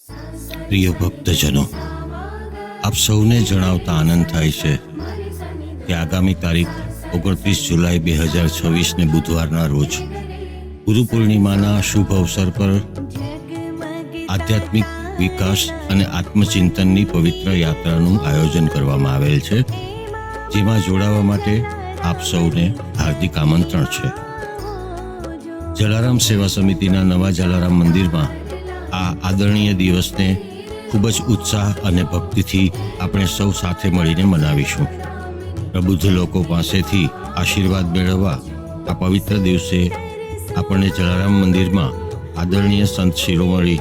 પ્રિય ભક્તજનો, આપ સૌને જણાવતા આનંદ થાય છે કે આગામી તારીખ 29 જુલાઈ 2026ને બુધવારના રોજ ગુરુ પૂર્ણિમાના શુભ અવસર પર આધ્યાત્મિક વિકાસ અને આત્મચિંતનની પવિત્ર યાત્રાનું આયોજન કરવામાં આવેલ છે, જેમાં જોડાવા માટે આપ સૌને હાર્દિક આમંત્રણ છે. જલારામ સેવા સમિતિના નવા જલારામ મંદિરમાં આ આદરણીય દિવસને ખૂબ જ ઉત્સાહ અને ભક્તિથી આપણે સૌ સાથે મળીને મનાવીશું. પ્રબુદ્ધ લોકો પાસેથી આશીર્વાદ મેળવવા આ પવિત્ર દિવસે આપણને જલારામ મંદિરમાં આદરણીય સંત શિરોમણી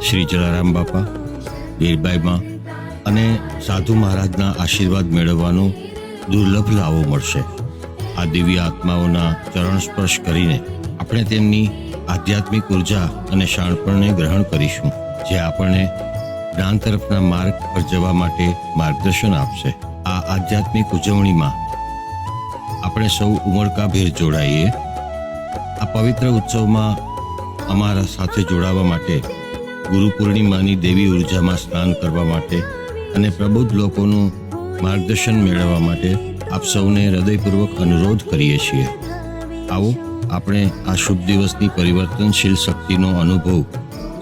શ્રી જલારામ બાપા, વીરબાઈમાં અને સાધુ મહારાજના આશીર્વાદ મેળવવાનો દુર્લભ લાવો મળશે. આ દિવ્ય આત્માઓના ચરણ સ્પર્શ કરીને આપણે તેમની આધ્યાત્મિક ઉર્જા અને શાણપણને ગ્રહણ કરીશું, જે આપણને જ્ઞાન તરફના માર્ગ પર જવા માટે માર્ગદર્શન આપશે. આ આધ્યાત્મિક ઉજવણીમાં આપણે સૌ ઉમળકાભેર જોડાઈએ. આ પવિત્ર ઉત્સવમાં અમારા સાથે જોડાવા માટે, ગુરુ પૂર્ણિમાની દેવી ઉર્જામાં સ્નાન કરવા માટે અને પ્રબુદ્ધ લોકોનું માર્ગદર્શન મેળવવા માટે આપ સૌને હૃદયપૂર્વક અનુરોધ કરીએ છીએ. આવો આપણે આ શુભ દિવસની પરિવર્તનશીલ શક્તિનો અનુભવ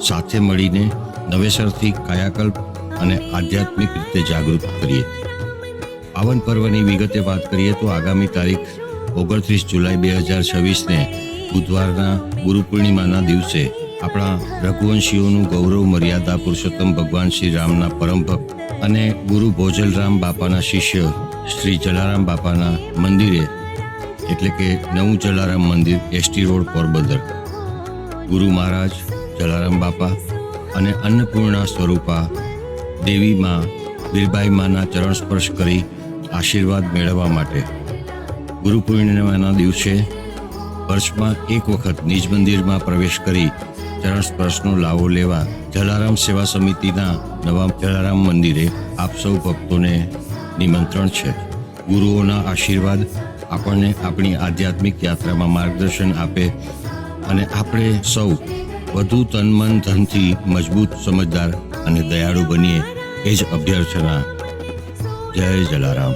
સાથે મળીને નવેસરથી કાયાકલ્પ અને આધ્યાત્મિક રીતે જાગૃત કરીએ. પાવન પર્વની વિગતે વાત કરીએ તો આગામી તારીખ 29 જુલાઈ 2026ને બુધવારના ગુરુ પૂર્ણિમાના દિવસે આપણા રઘુવંશીઓનું ગૌરવ મર્યાદા પુરુષોત્તમ ભગવાન શ્રી રામના પરમ ભક્ત અને ગુરુ ભોજલરામ બાપાના શિષ્ય શ્રી જલારામ બાપાના મંદિરે, એટલે કે નવું જલારામ મંદિર, એસટી રોડ, પોરબંદર, ગુરુ મહારાજ જલારામ બાપા અને અન્નપૂર્ણા સ્વરૂપા દેવી માં વીરબાઈ માના ચરણ સ્પર્શ કરી આશીર્વાદ મેળવવા માટે ગુરુ પૂર્ણિમાના દિવસે વર્ષમાં એક વખત નિજ મંદિરમાં પ્રવેશ કરી ચરણ સ્પર્શનો લાવો લેવા જલારામ સેવા સમિતિના નવા જલારામ મંદિરે આપ સૌ ભક્તોને નિમંત્રણ છે. ગુરુઓના આશીર્વાદ આપણને આપણી આધ્યાત્મિક યાત્રામાં માર્ગદર્શન આપે અને આપણે સૌ વધુ તન મન ધનથી મજબૂત, સમજદાર અને દયાળુ બનીએ, એ જ અભ્યર્થના. જય જલારામ.